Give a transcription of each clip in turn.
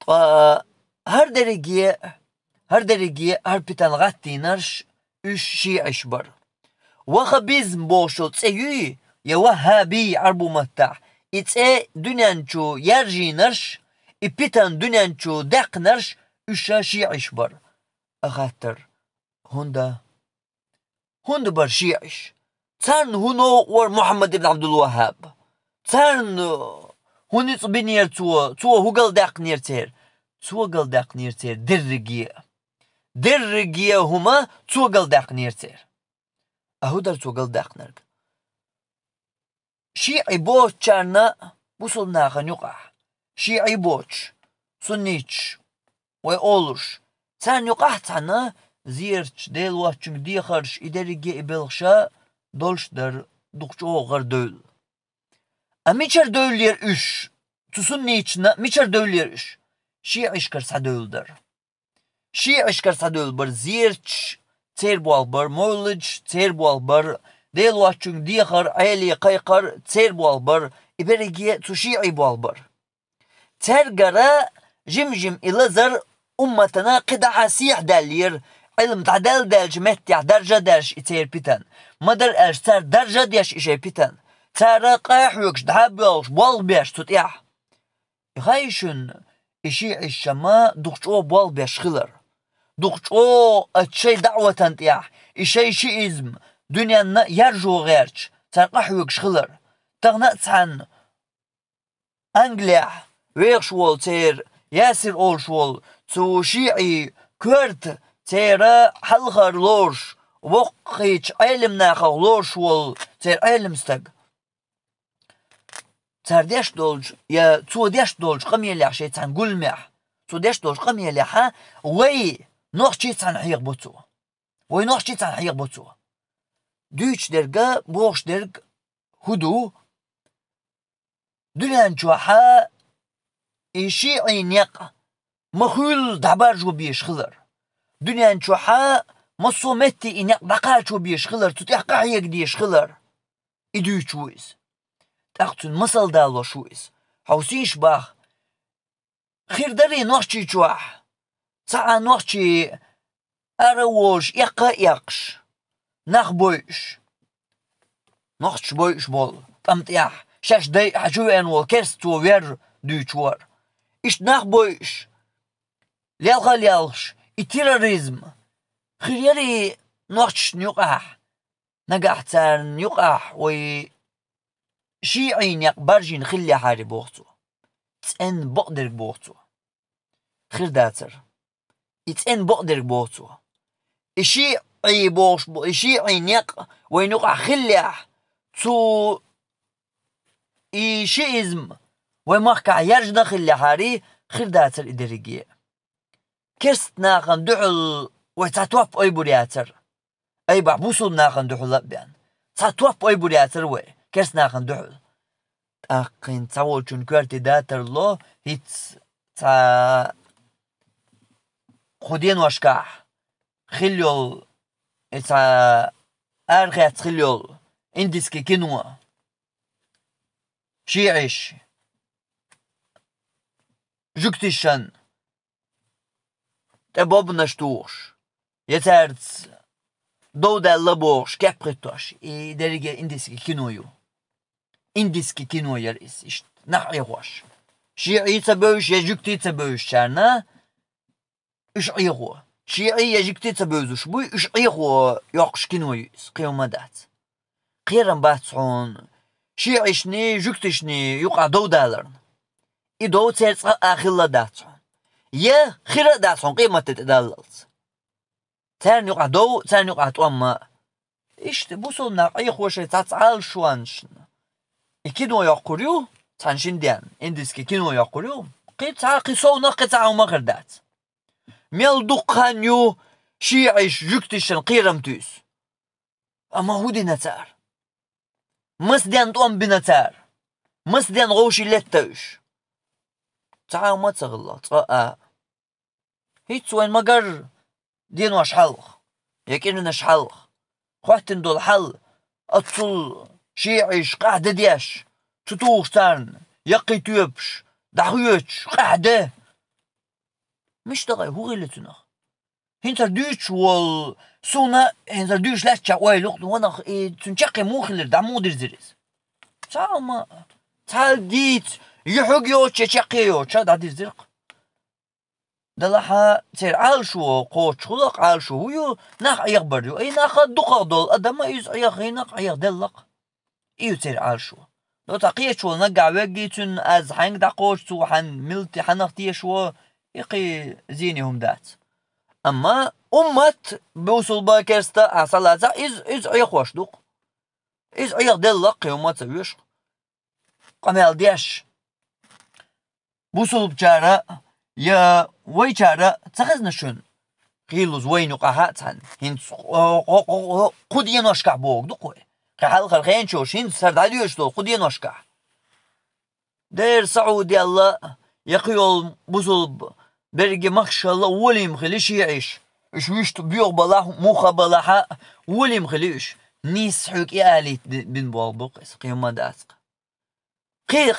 هر درجية هر بتن غتينرش üç şiiş bar. Vahabizm boşu tseyi ya Vahabi arbumatta. İtse dünençu yerjiners ipitan dünençu dekners üça şiiş bar. Agattır. Hunda bar şiiş. Tarn huno var Muhammed ibn Abdülvahhab. Tarn hunit binir tuwa hugal deknirtir. Tugal deknirtir dirgiye. درجية هما توغل داقنيرتير أهو در توغل داقنرق شيعي بوش چارنا بوصلنا يقع شيعي بوش سنيتش وي أولش تان يقع تانا زيرتش ديل واتشنك ديخرش إداريجي إبلغشا دولش در دقشو غر دول أميچر دولير إش تسنيتشنا ميچر دولير إش شيعيش كرسا دول در شيعش كرسادول بر زيرتش تيربوال بر مولج تيربوال بر ديل واتشون ديخر عيلي قيقر تيربوال بر إبريجي تشيعي بوال بر ترجرا جمجم إلزر أمتنا قدع سيح دالير علم تعدل دالج متع درجة درش إتير بيتن مدر أش تر درجة ديش إشي بيتن ترى قاحوكش دحبوش بوال بيش تتيح يخايشن إشي الشما دقشو بوال بيش خلر دقشو اتشي دعوة تنتيح إشي شيئزم دنيا يرجو غيرش ترقحوك شخلر تغنقت عن أنجليح ويغشوال تير ياسر أولشوال تو شيعي كورت تير حلخر لورش وقيتش علم ناخو لورشوال تير علم ستق ترديش دولج يا تو ديش دولج قمي اللي عشي تنقول مح تو ديش دولج قمي اللي ها وي نوخشي تنحيق بوتو وي نوخشي تنحيق بوتو دوش درجة بوش درج هدو دلان جوحا إشي عينيق مخول دعبار جو بيش خلر دلان جوحا مصومتي إنيق دقال جو بيش خلر تتحقق حيق ديش خلر إدو شويز تاختن مسل دالو شويز حوسيش باخ خير داري نوخشي جوح ساعة نوخشي أروش يقا يقش نخ بويش نوخش بويش بول تمتيح شاش داي حجوين والكرستو وير دوشور إش نخ بويش ليالغا ليالغش التيروريزم خير يري نوخش نيقح نقح تار نيقح وي شيعين يقبرجين خلي حاري بوغتو تسأن بقدر بوغتو خير داتر يتسأن بقدر بوغتو إشيعي بوغش إشيعين يق وينقع خليح تو إشيزم ويمحكع يرجنا خلي حاري خير داتر إدريجي كرست ناقن دعل ويتاتوف أي برياتر أي بعبوسو ناقن دعل لبيان تاتوف أي برياتر وي كرست ناقن دعل أقين تاول جون كوارتي داتر لو هيت تا خودين واشكاح خليول تا أرغيت خليول اندسكي كنوا شيعيش جوكتيشن تباب نشتوش يتارت دودا لبوش كابريتوش درجة اندسكي كنويو اندسكي كنو يرئيس اشت نحي خوش شيعي تبوش يجوكتي تبوش شارنا اش عيغو شيعي يجوكتي تبوزوش بوي اش عيغو يوقش كنو يس قيوم دات قيرن باتسعون شيعيشني جوكتيشني يقع دودالرن إدو تيرس آخلا داتسعون يا خيرا داتسعون قيمة تتدللت تان يقع دو تان يقع توما اشت بوصلنا عيغوشي تتعال شوانشن إكيدو يقوليو تانشين ديان إندسكي كينو يقوليو قيتها قيسونا قيتها ومغردات ميل دقانيو شيعيش جوكتيشن قيرمتوس أما هو دي نتار مسديان طوام بنتار مسديان غوشي لتوش تعاو ما تغلط هيت وين مقر دين واش حلق يكيننا شحلق خواتن دول حل أتصل شيعيش قاعدة دياش تطوش تارن يقي توبش دحويتش قاعدة مش دغاي هو غيلتنا هنتر دوش وال سونا هنتر دوش لا تشاوي لوق وانا تنشقي موخلر دا مودر زريز ما تال ديت يحقيو تشقيو تشا دا دير زرق دلها تير عالشو قوش خلق عالشو ويو ناخ يخبر يو اي ناخ دقا دول ادما يز يخينق يخدلق ايو تير عالشو لو تقيه شو نقع وقيتن از حنق دا قوش تو حن ملتي حنختي شو يقي زينهم دات اما امت بوصل باكرستا اصلا از يخوش دوق از يخدلق يوم تسويش قمال ديش بوصل بجارة يا ويجارة تخزنشون قيلوز وينو قهاتن هنس قد ينوشكع بوق دوقوي قحال خلقين شوش هنس سرداليوش دول قد ينوشكع دير سعودي الله يقيول بوصل برجي مخشى الله ولي مخليش يعيش اش ويشتو بيوغ بلاه موخى بلاها ولي مخليش نيس حوك يالي بن بوالبوقس قيوم داسق قي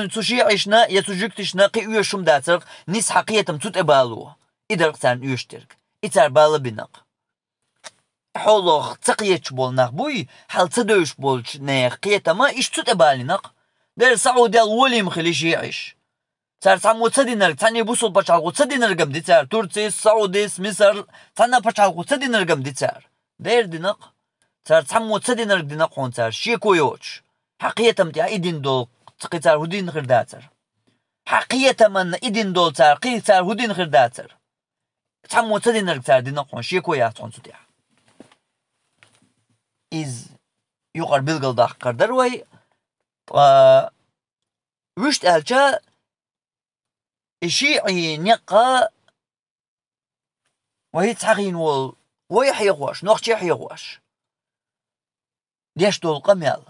تشيعشنا يتجكتشنا قي يوشم داتر نيس حقيتم تتقبالو إدرق تان يوشترك إتار بالا بنق حولوخ تقيتش بول نقبوي حال تدوش بولش نيخ قيتا ما إش تتقبالي نق دير سعودي الولي مخليش يعيش تار تعمو تدينر تاني بوصل بچالقو تدينرقم دي تار تورسيس سعوديس مصر تانا بچالقو تدينرقم دي تار دير دينق تار تعمو تدينر دينق هون تار شيكو يوش حقيتم تيا إدين دول تقيتار هودين غير داتر حقيقة من إدين دول تار قيتار هودين غير داتر تعمو تدينر تار دينقون شيكو ياتون تديا إز يقر بلغل داق قردر وي وشت ألجا إشيعي نقا وهي تحقين وال ويحيقواش نوخش يحيقواش ديش دول قميال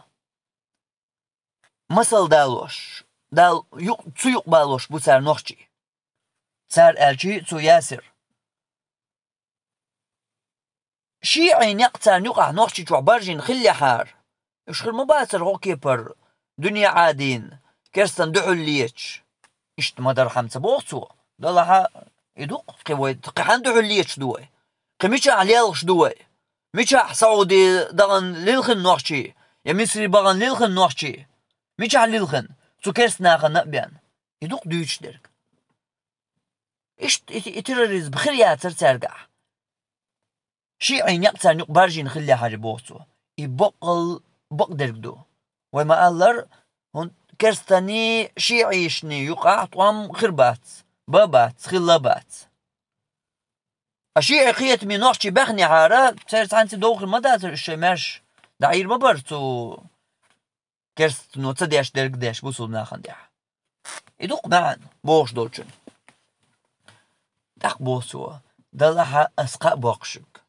مسل دالوش دال تسو يقبالوش بو تار نوخشي تار ألجي تسو ياسر شيعي نقتار نقع نوخشي جو برجين خلي حار اشخر مباتر هوكي بر دنيا عادين كرستن دعو الليتش اشت مدر حمسة بوغتو دالها يدوق قوي تقحان دعو الليتش دوي قميشا عليالغش دوي ميشا سعودي دغن للخن نوخشي يا مصري بغن للخن نوخشي ميشا للخن تو كرستناخن نقبيان يدوق دويتش درك اشت اتراريز بخرياتر ترقع شيعي نقتار نق برجين خلي حاجة بوغتو يبقل بقدر دو وما قالر هون كرستاني شيعيشني يقع طوام خربات بابات خلابات الشيعي قيت من نوخشي بخني حارة سيرت عنتي دوخ المداتر الشماش دعير ببرتو كرست نو تديش درق ديش بوصل ناخن ديح يدوق معن بوغش دولشن داق بوصو دلها اسقاء بوغشك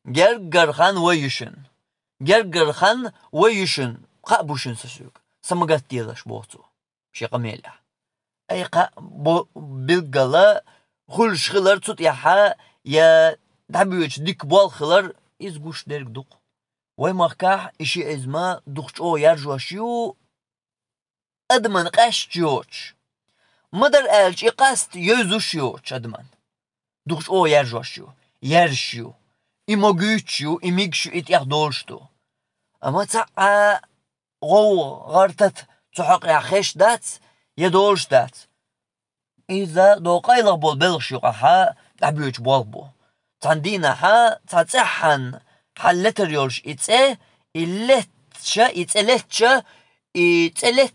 جرجرخان ويشن جرجرخان ويشن قابوشن سسوك سمقات ديلاش بوتو شي قميلة اي بالقلا خل شغلر توت يحا يا دعبيوش ديك بوال خلر ازقوش درك دوق وي مخكاح اشي ازما دوقش او يرجوشيو ادمن قاش جوش مدر الج اقاست يوزوشيوش ادمن دوقش او يرجوشيو يرشيو إموجيتشو إميجشو إتيح دولشتو أما تاع غرتت تحق يا خيش دات يدولش دات إذا دو قايلغ بول بلغشو قحا دعبيوش بولبو تاندينا حا تاتحن حلتر يولش إتسه إتسلتشا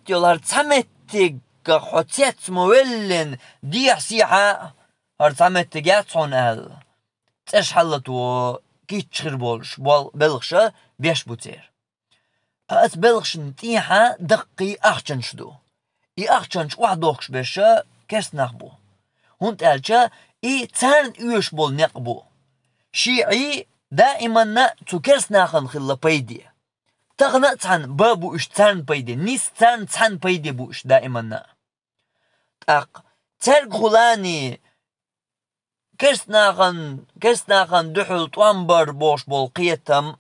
يولار تامتك حوتيت مولن ديح سيحا هر تامتك ياتون أهل تاش حلتو كيتشخر بولش بلغشا بيش بوتير أت بلغش نتيحا دقي أخشنش دو أخشنش وحدوكش بيشا كرس نقبو هونت ألشا تان يوش بول نقبو شيعي دائما تو كرس ناخن خلا بيدي تغنى تان بابو إش تان بيدي نيس تان بيدي بوش دائما ترق خلاني كرسناخن دحل طوامبر بوش بول قيتم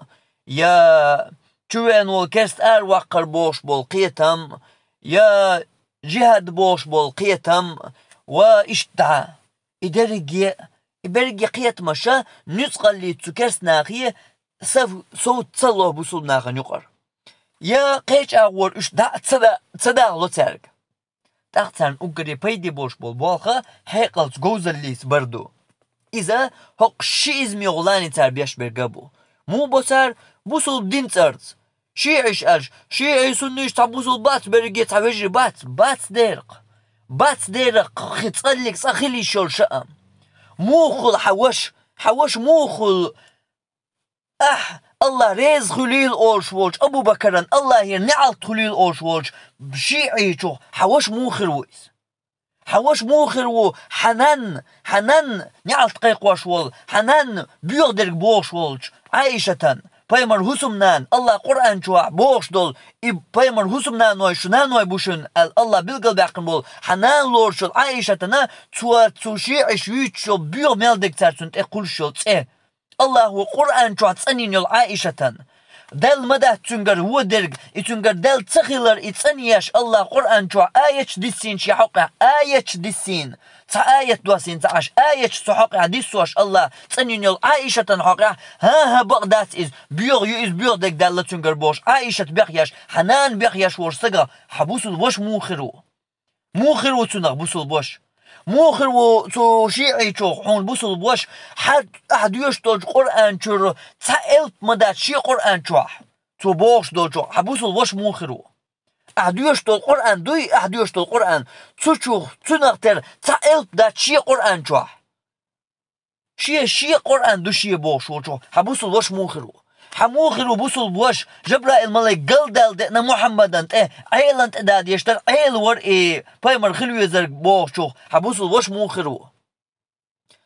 يا تشوين والكرس وقر بوش بول قيتم يا جهاد بوش بول قيتم واشتع إبرجي قيت مشا نسقى اللي تكرس ناخية صوت تصلوا بوصل ناخن يقر يا قيش أول إيش دا تصدق لو ترك تختن أقري بيدي بوش بالخا هيقلت جوز الليس بردو إذا هق شي إزمي غلاني تربيش برقبو مو بسر بوصل دين ترز شيعش أرش شيعي سنيش تبوصل بات برقي تبجري بات ديرق ختصلك صخلي شول شأم موخل حوش موخل الله ريز خليل أولش وولش أبو بكرن الله ينعل خليل أولش وولش بشيعي شو حوش موخر ويس حوش موخر و حنان نعل تقيق واش وول حنان بيغدرك بوش وولش عائشة بايمر هسمنان الله قرآن شو بوش دول بايمر هسمنان نوي شنان نوي بوشن الله بالقلب يقن بول حنان لورشل عائشة نا تشيعي شو بيغ ميلدك ترسن تقول شو الله هو قرآن شو تصنين يل عائشة دل مدى تنجر ودرج تنجر دل تخيلر تصنيش الله قرآن شو آية ديسين شي حقه آية ديسين آية دوسين تعش آية حقه ديسوش الله تصنين يل عائشة حقه ها بغداد بيغ دك دل تنجر بوش عائشة بيخيش حنان بيخيش ورسقة حبوس الوش موخرو تنغ بوس الوش موخر و شيعي شو حون بوصل بوش حد يشتوج قرآن شو تسألت مدى شي قرآن شو بوش دو شو حبوصل بوش موخرو أحد يشتوج قرآن دوي أحد يشتوج قرآن شو تنغتر تسألت دا شي قرآن شي قرآن دو شي بوش شو حبوصل بوش موخرو حموخر وبوصل بوش جبرائيل ملك قل دلنا محمدا عيلان تداد يشتر عيل ور بايمر خلو يزرق بوش شو حبوصل بوش موخرو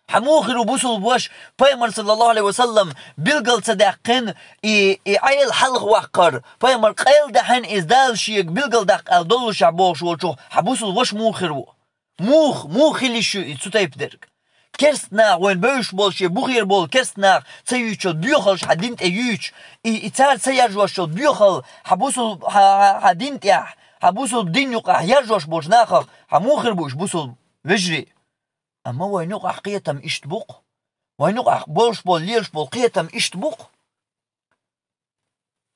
حموخر وبوصل بوش بايمر صلى الله عليه وسلم بلقل صداقين عيل حلق وقر بايمر قيل دحين ازدال شيك بلقل دق الدولو شعبوش شو حبوصل بوش موخرو موخ اللي شو تايب درك كرسنا وين بوش بولشي بغير بول كرسنا تيوش بيوخلش حدينت ايوش يتار سيرجوش بيوخل حبوسل حدينت يح حبوسل دين يقع يرجوش بوش ناخر حموخر بوش بوسل وجري اما وين يقع قيتم اشتبق وين يقع بولش بول ليرش بول قيتم اشتبق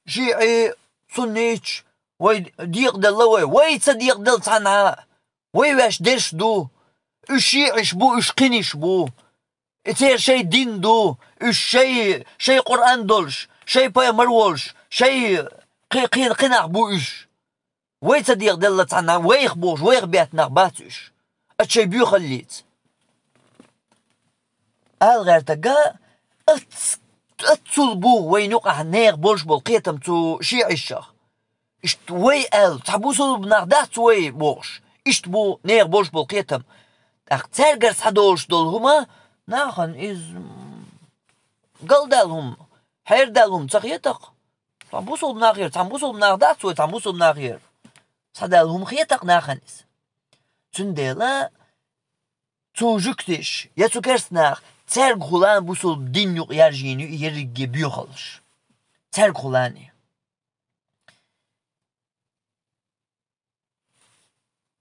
شيعي سنيتش وي ديق دلوي وي تصديق دل صنعا وي واش ديرش دو الشيعش بو اشقنش بو اتير شي دين دو شي قرآن دولش شي باي مرولش شي قناع بو اش وي تصديق دلت عنا ويخ بوش ويخ بيتنا باتش اتشي بيو خليت غير تقا اتسل بو وين يقع نيغ بولش بول قيتم تو شيعشخ اشت وي تحبوسل بنغدات وي بوش اشت بو نيغ بولش بول قيتم ترجرس حدولش دول هما ناخن إز قل دالهم حير دالهم تخيتق تنبوصل بناغير تنبوصل بناغدات سوي تنبوصل بناغير صدالهم خيتق ناخن إز تنديلا جكتش يا كرس ناخ ترج خلان بوصل بدين يق يرجيني يرجي بيوخلش ترج خلاني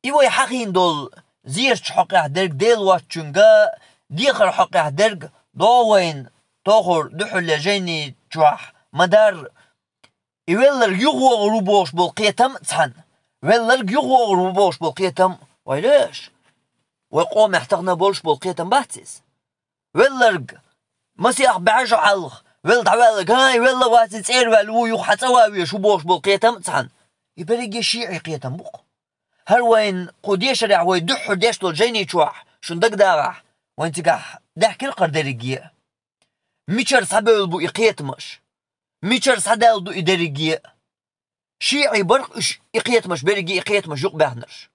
إيوه حقين دول زيرش حقه درج ديل واتشنجا ديخر حقه درج دوين توخر دحل جيني جوح مدار يولر يغو روبوش بالقيتم تحن ولر يغو روبوش بالقيتم ويليش ويقوم يحتقنا بولش بالقيتم باتيس ولر مسيح بعجع علخ ول دعوالك هاي ولا واتي تسير والو يحتوى شو بوش بالقيتم تحن يبرق شيعي قيتم بق هر وين قديش رع وين دحر ديش دول جيني تشوح شن دق داغح وين تقح دحك القردريجية ميشر سبب بو إقيتمش ميشر سدال دو إدريجية شيعي برق إقيتمش بريجي إقيتمش يق بهنش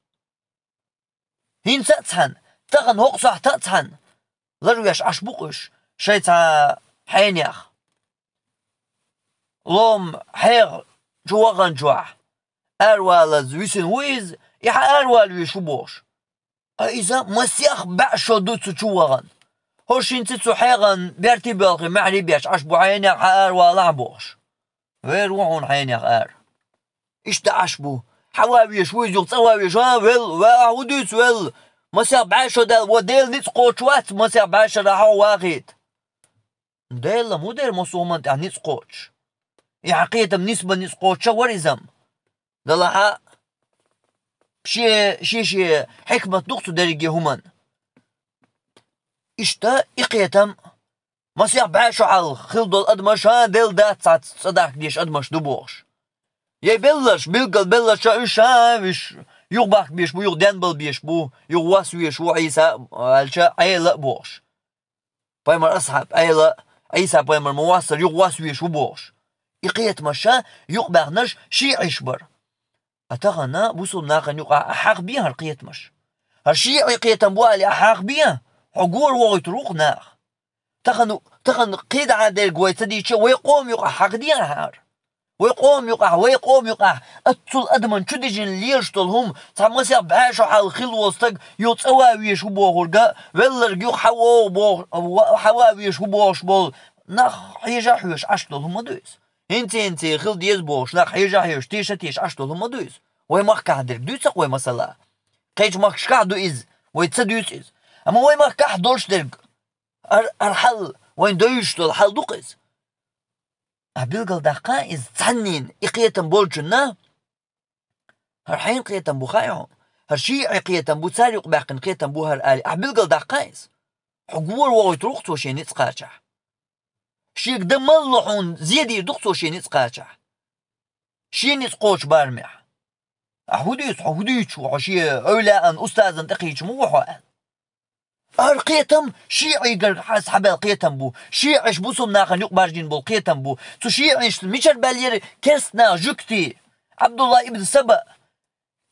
هين تاتهن تغن هوق صح تاتهن لرويش عشبوقش شيتا حينيخ لوم حيغ جواغن جواح أروال زويسن ويز يح أروال ويشوبوش إذا مسيخ بعشو دوتسو جواغن هوشين تتسو حيغن بيرتي بلغي معري بيش عشبو حينيخ أروال عبوش ويروحون حينيخ إيش دا عشبو حواويش ويزوق تواويش ويل ودوتس ويل مسيح بعشو دل وديل نسقو شوات مسيح بعشو راحو واغيد ديل مو ديل مصومنت يعني نسقوش يحقيتم نسبة نسقوش ورزم دلها شي حكمة دقتو درجي همن اشتا اقيتم مسيح بعشو على خلدو الادمش ها ديل دات صداق ديش ادمش دبوش يبلش بلش وش يغباك بيش بو يغدنبل بيش بو يغواس ويش و عيسى الشا عيلا بوش بايمر اصحاب عيسى بايمر مواصل يغواس ويش وبوش يقيت مشا يغباغنش شي عشبر اتغنى بوصل ناقن يقع احاق بيها القيت مش هالشي يقيتم بوالي احاق بيها حقور وغيت روق ناخ تغن قيد عادل قويت ديشا ويقوم يقع حق ديها هار ويقوم يقع اتل ادمن شدجن ليرشتلهم تمسيح بعاشو على خلوستك يوتسواويش وبوغرقا ولرق يحوو بوغ حواويش وبوغش بول نخ حيجاحيوش اشتلهم مدويس انتي خل ديز بوغش نخ حيجاحيوش تيش اشتلهم مدويس وي مخ كهدر دويسق وي مسلا قيج مخ شكادو از وي تسدويس از اما وي مخ كهدورش درق الحل وين دويشتل الحل دوقز أبيلقل دقا إز تسنين إقيتن بولجنا هرحين قيتن بخايعون هرشي قيتن بو تساري قباقن قيتن بو هرآلي أبيلقل دقا إز حقور وغي تروقتو شي نتسقاچح شي قدم ملحون زيدي دقتو شي نتسقاچح شي نتسقوش بارمح أحوديش وحشي أولاء أستاذا تقيش موحوان القيتم شيعي قال حبل القيتم بو شيعش بوسم ناقن يقبرجين بو القيتم بو تو شيعش ميشر بالير كرسنا جكتي عبد الله ابن سبأ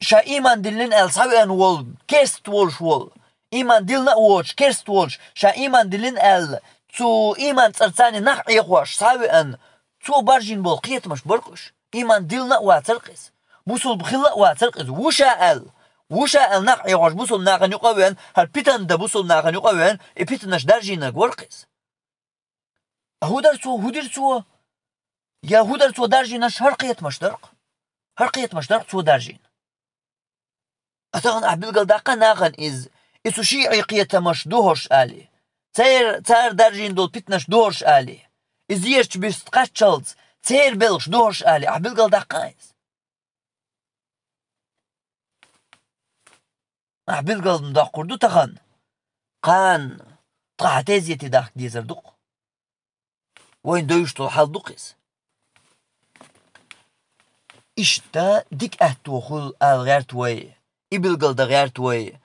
شا ايمان دلن ال سوين وول كرست وولش وول ايمان دلنا وولش كرست وولش شا ايمان دلن ال تو ايمان ترتاني نح يقوش سوين تو برجين بو القيتمش برقش ايمان دلنا واترقس بوسل بخلا واترقس وشا ال وشا النق يعج بوصل ناقن يقوين هالبيتن دا بوصل ناقن يقوين بيتنش درجينا ورقس هو درسو يا هو درسو درجينش هرقيت مش درق تو درجين اتغن احبيل داقا ناقن اسو شيعي قيت مش دوهرش آلي تير درجين دول بيتنش دوهرش آلي ازيش بيستقاتشلز تير بلش دوهرش آلي احبيل داقا أحبيل داق قردو تخن قان طاعتيزي تداق ديزر دق وين دويشتو الحال دقيس إشتا ديك أهتو خل غير توي إبلغل دا غير توي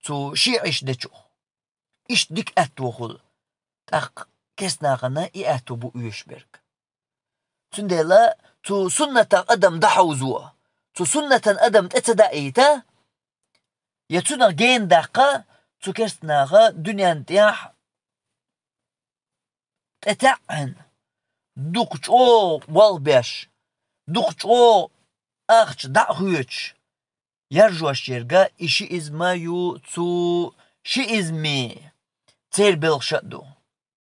تو شيعش دچو إش ديك أهتو خل تاق كسناغنا إي أهتو بو يشبرك تنديلا تو سنة أدم دحوزوا تو سنة أدم اتدائيتا يتونا جين دقة تكرسناغا دنيان تياح تتعن دوقش او والبيش دوقش او اخش دعوش يرجوش يرجع إشي إزما يو تو شي إزمي تير بلغشدو